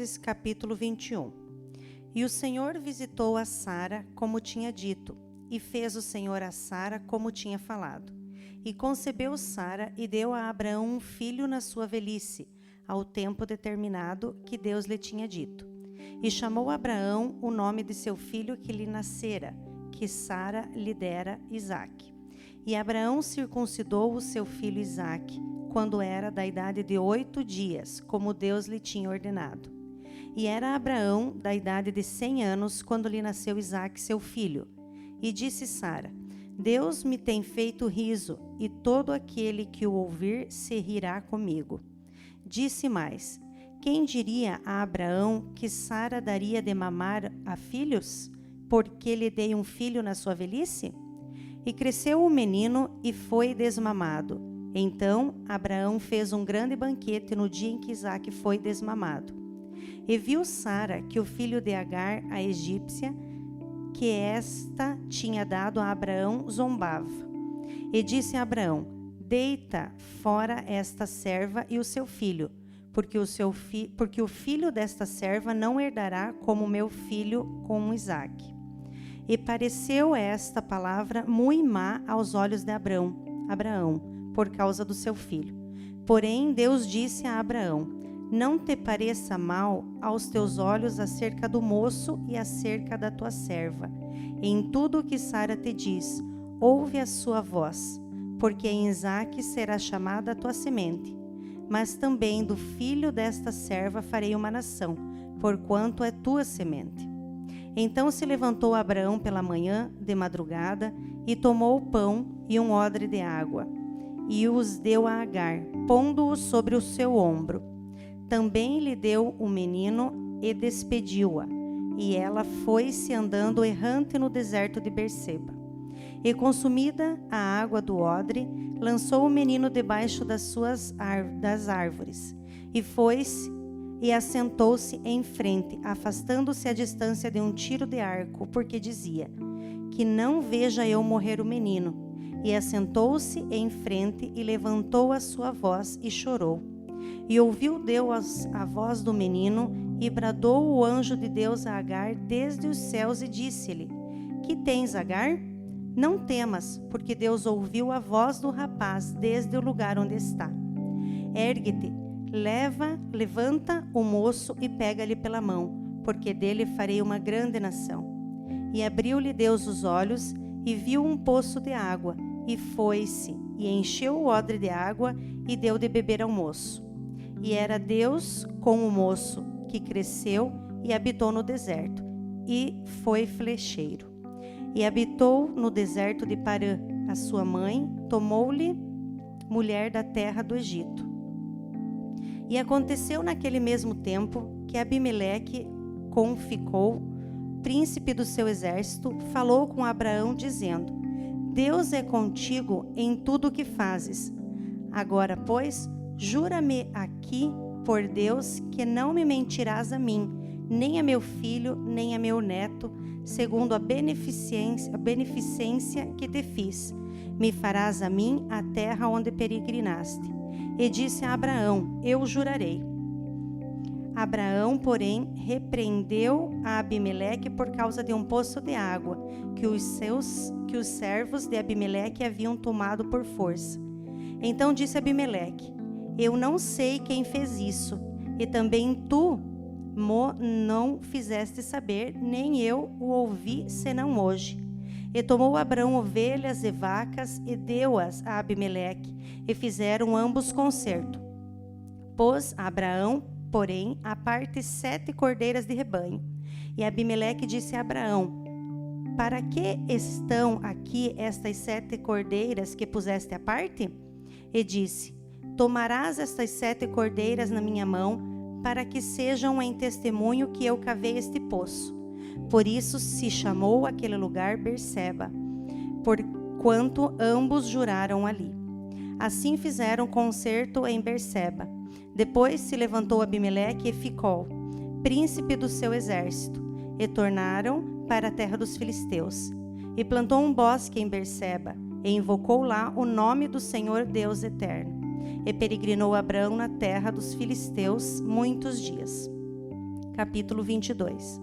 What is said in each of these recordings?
Gênesis capítulo 21. E o Senhor visitou a Sara como tinha dito, e fez o Senhor a Sara como tinha falado. E concebeu Sara e deu a Abraão um filho na sua velhice, ao tempo determinado que Deus lhe tinha dito. E chamou Abraão o nome de seu filho que lhe nascera, que Sara lhe dera Isaque. E Abraão circuncidou o seu filho Isaque, quando era da idade de 8 dias, como Deus lhe tinha ordenado. E era Abraão da idade de 100 anos, quando lhe nasceu Isaque, seu filho. E disse Sara: Deus me tem feito riso, e todo aquele que o ouvir se rirá comigo. Disse mais: quem diria a Abraão que Sara daria de mamar a filhos, porque lhe dei um filho na sua velhice? E cresceu o menino e foi desmamado. Então Abraão fez um grande banquete no dia em que Isaque foi desmamado. E viu Sara que o filho de Agar, a egípcia, que esta tinha dado a Abraão, zombava. E disse a Abraão: deita fora esta serva e o seu filho, porque o filho desta serva não herdará como meu filho com Isaque. E pareceu esta palavra muito má aos olhos de Abraão, por causa do seu filho. Porém, Deus disse a Abraão: não te pareça mal aos teus olhos acerca do moço e acerca da tua serva. Em tudo o que Sara te diz, ouve a sua voz, porque em Isaque será chamada a tua semente. Mas também do filho desta serva farei uma nação, porquanto é tua semente. Então se levantou Abraão pela manhã, de madrugada, e tomou o pão e um odre de água, e os deu a Agar, pondo-o sobre o seu ombro. Também lhe deu o menino e despediu-a, e ela foi-se andando errante no deserto de Berseba. E consumida a água do odre, lançou o menino debaixo das árvores, e foi-se e assentou-se em frente, afastando-se à distância de um tiro de arco, porque dizia: que não veja eu morrer o menino. E assentou-se em frente e levantou a sua voz e chorou. E ouviu Deus a voz do menino, e bradou o anjo de Deus a Agar desde os céus e disse-lhe: que tens, Agar? Não temas, porque Deus ouviu a voz do rapaz desde o lugar onde está. Ergue-te, levanta o moço e pega-lhe pela mão, porque dele farei uma grande nação. E abriu-lhe Deus os olhos, e viu um poço de água, e foi-se, e encheu o odre de água, e deu de beber ao moço. E era Deus com o moço, que cresceu e habitou no deserto, e foi flecheiro. E habitou no deserto de Parã. A sua mãe tomou-lhe mulher da terra do Egito. E aconteceu naquele mesmo tempo que Abimeleque, com Ficol, príncipe do seu exército, falou com Abraão, dizendo: Deus é contigo em tudo o que fazes. Agora, pois, jura-me aqui por Deus que não me mentirás a mim, nem a meu filho, nem a meu neto, segundo a beneficência que te fiz. Me farás a mim a terra onde peregrinaste. E disse a Abraão: eu jurarei. Abraão, porém, repreendeu a Abimeleque por causa de um poço de água que os servos de Abimeleque haviam tomado por força. Então disse Abimeleque: eu não sei quem fez isso, e também tu não fizeste saber, nem eu o ouvi senão hoje. E tomou Abraão ovelhas e vacas e deu-as a Abimeleque, e fizeram ambos concerto. Pôs Abraão, porém, à parte 7 cordeiras de rebanho. E Abimeleque disse a Abraão: para que estão aqui estas 7 cordeiras que puseste à parte? E disse: tomarás estas 7 cordeiras na minha mão, para que sejam em testemunho que eu cavei este poço. Por isso se chamou aquele lugar Berseba, porquanto ambos juraram ali. Assim fizeram concerto em Berseba. Depois se levantou Abimeleque e Ficol, príncipe do seu exército, e tornaram para a terra dos filisteus. E plantou um bosque em Berseba, e invocou lá o nome do Senhor Deus eterno. E peregrinou Abraão na terra dos filisteus muitos dias. capítulo 22.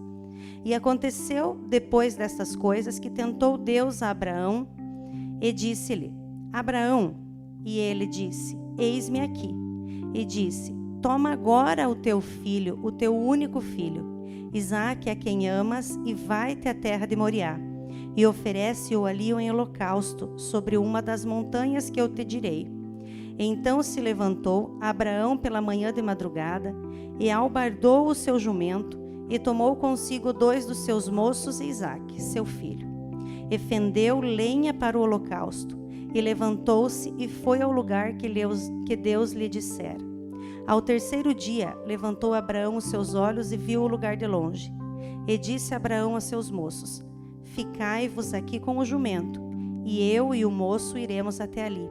E aconteceu depois destas coisas que tentou Deus a Abraão e disse-lhe: Abraão, e ele disse: Eis-me aqui. E disse: Toma agora o teu filho, o teu único filho, Isaque, a quem amas, e vai-te à terra de Moriá, e oferece-o ali em holocausto sobre uma das montanhas que eu te direi. Então se levantou Abraão pela manhã de madrugada, e albardou o seu jumento, e tomou consigo 2 dos seus moços e Isaque, seu filho. E fendeu lenha para o holocausto, e levantou-se e foi ao lugar que Deus lhe dissera. Ao terceiro dia, levantou Abraão os seus olhos e viu o lugar de longe. E disse Abraão a seus moços: Ficai-vos aqui com o jumento, e eu e o moço iremos até ali.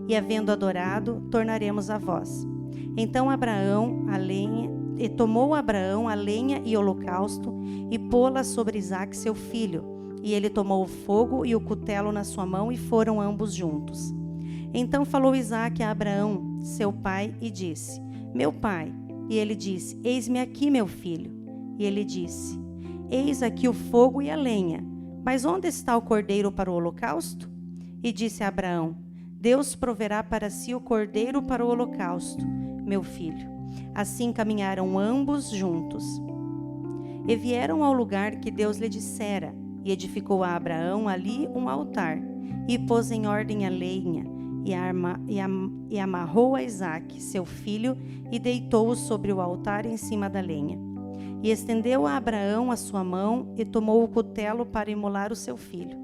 E havendo adorado, tornaremos a vós. Então tomou Abraão a lenha e o holocausto, e pô-la sobre Isaque seu filho. E ele tomou o fogo e o cutelo na sua mão, e foram ambos juntos. Então falou Isaque a Abraão, seu pai, e disse: Meu pai. E ele disse: Eis-me aqui, meu filho. E ele disse: Eis aqui o fogo e a lenha, mas onde está o cordeiro para o holocausto? E disse a Abraão: Deus proverá para si o cordeiro para o holocausto, meu filho. Assim caminharam ambos juntos. E vieram ao lugar que Deus lhe dissera, e edificou a Abraão ali um altar, e pôs em ordem a lenha, e amarrou a Isaque, seu filho, e deitou-o sobre o altar em cima da lenha. E estendeu a Abraão a sua mão, e tomou o cutelo para imolar o seu filho.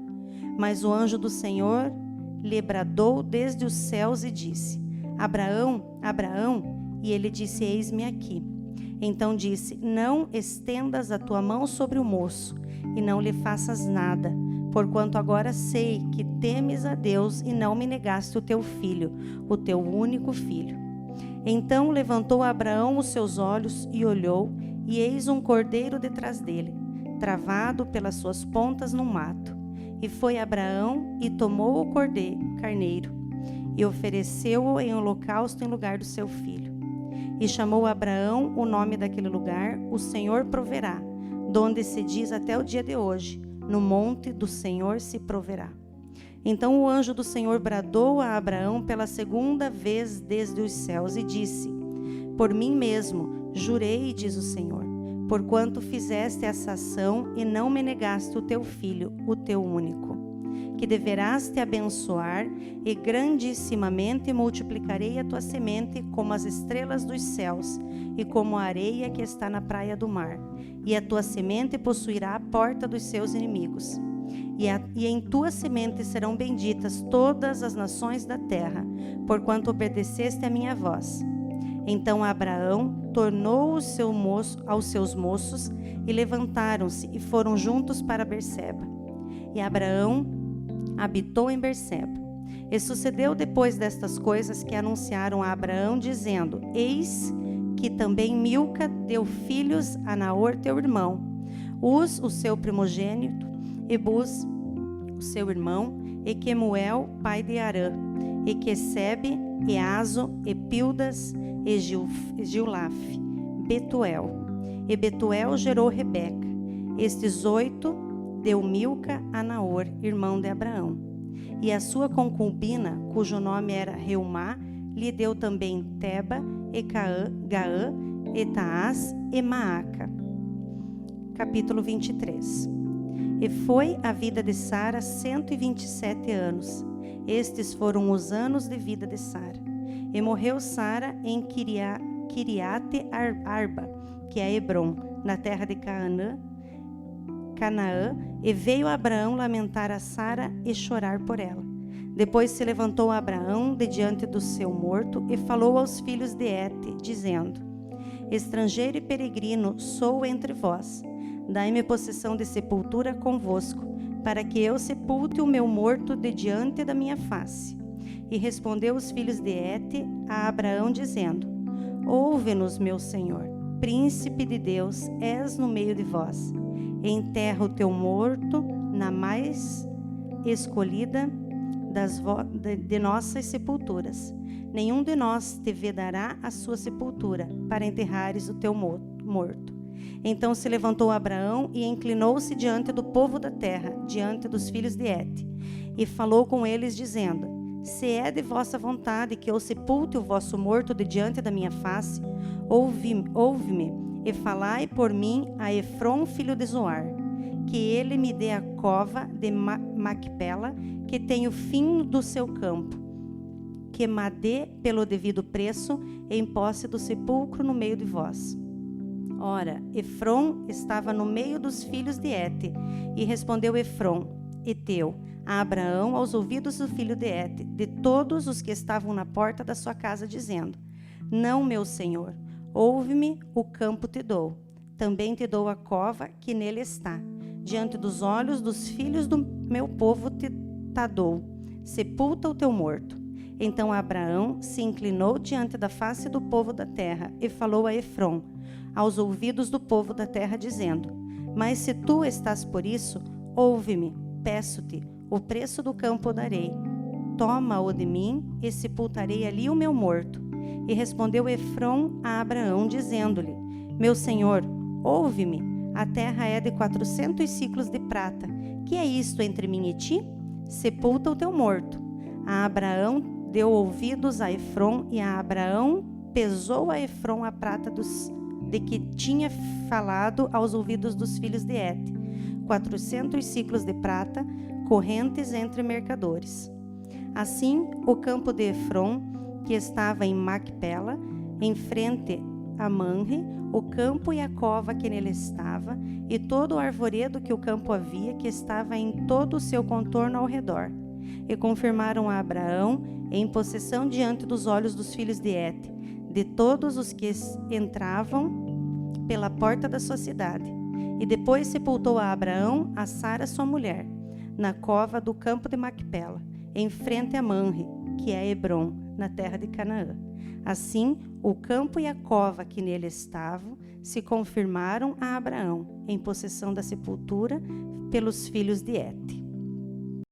Mas o anjo do Senhor lhe bradou desde os céus e disse: Abraão, Abraão. E ele disse: Eis-me aqui. Então disse: Não estendas a tua mão sobre o moço, e não lhe faças nada, porquanto agora sei que temes a Deus e não me negaste o teu filho, o teu único filho. Então levantou Abraão os seus olhos e olhou, e eis um cordeiro detrás dele, travado pelas suas pontas no mato. E foi Abraão e tomou o carneiro, e ofereceu-o em holocausto em lugar do seu filho. E chamou Abraão o nome daquele lugar: O Senhor proverá, donde se diz até o dia de hoje: No monte do Senhor se proverá. Então o anjo do Senhor bradou a Abraão pela segunda vez desde os céus e disse: Por mim mesmo jurei, diz o Senhor, porquanto fizeste essa ação e não me negaste o teu filho, o teu único, que deverás te abençoar, e grandissimamente multiplicarei a tua semente como as estrelas dos céus e como a areia que está na praia do mar. E a tua semente possuirá a porta dos seus inimigos. E em tua semente serão benditas todas as nações da terra, porquanto obedeceste a minha voz. Então Abraão tornou aos seus moços, e levantaram-se e foram juntos para Berseba. E Abraão habitou em Berseba. E sucedeu depois destas coisas que anunciaram a Abraão, dizendo: Eis que também Milca deu filhos a Naor teu irmão, Uz, o seu primogênito, e Buz, o seu irmão, e Quemuel, pai de Arã, e Quesebe, e Azo, e Pildas, e Gilaf, Betuel. E Betuel gerou Rebeca. Estes 8 deu Milca a Naor, irmão de Abraão. E a sua concubina, cujo nome era Reumá, lhe deu também Teba, e Gaã, e Taás, e Maaca. Capítulo 23. E foi a vida de Sara 127 anos. Estes foram os anos de vida de Sara. E morreu Sara em Kiriate Arba, que é Hebrom, na terra de Canaã, e veio Abraão lamentar a Sara e chorar por ela. Depois se levantou Abraão de diante do seu morto e falou aos filhos de Hete, dizendo: Estrangeiro e peregrino sou entre vós. Dai-me possessão de sepultura convosco, para que eu sepulte o meu morto de diante da minha face. E respondeu os filhos de Hete a Abraão, dizendo: Ouve-nos, meu senhor, príncipe de Deus, és no meio de vós. Enterra o teu morto na mais escolhida de nossas sepulturas. Nenhum de nós te vedará a sua sepultura, para enterrares o teu morto. Então se levantou Abraão e inclinou-se diante do povo da terra, diante dos filhos de Et, e falou com eles, dizendo: Se é de vossa vontade que eu sepulte o vosso morto de diante da minha face, ouve-me e falai por mim a Efrom, filho de Zoar, que ele me dê a cova de Macpela, que tem o fim do seu campo, que me dê pelo devido preço, em posse do sepulcro no meio de vós. Ora, Efrom estava no meio dos filhos de Et, e respondeu Efrom, Eteu, a Abraão aos ouvidos do filho de Et, de todos os que estavam na porta da sua casa, dizendo: Não, meu senhor, ouve-me, o campo te dou. Também te dou a cova que nele está. Diante dos olhos dos filhos do meu povo te dou. Sepulta o teu morto. Então Abraão se inclinou diante da face do povo da terra e falou a Efrom, aos ouvidos do povo da terra, dizendo: Mas se tu estás por isso, ouve-me, peço-te, o preço do campo darei. Toma-o de mim e sepultarei ali o meu morto. E respondeu Efrom a Abraão, dizendo-lhe: Meu senhor, ouve-me, a terra é de 400 siclos de prata. Que é isto entre mim e ti? Sepulta o teu morto. A Abraão deu ouvidos a Efrom, e a Abraão pesou a Efrom a prata de que tinha falado aos ouvidos dos filhos de Et, 400 siclos de prata, correntes entre mercadores. Assim, o campo de Efrom, que estava em Macpela, em frente a Manre, o campo e a cova que nele estava, e todo o arvoredo que o campo havia, que estava em todo o seu contorno ao redor. E confirmaram a Abraão em possessão diante dos olhos dos filhos de Et, de todos os que entravam pela porta da sua cidade. E depois sepultou a Abraão a Sara, sua mulher, na cova do campo de Macpela, em frente a Manre, que é Hebrom, na terra de Canaã. Assim, o campo e a cova que nele estavam se confirmaram a Abraão, em possessão da sepultura pelos filhos de Et.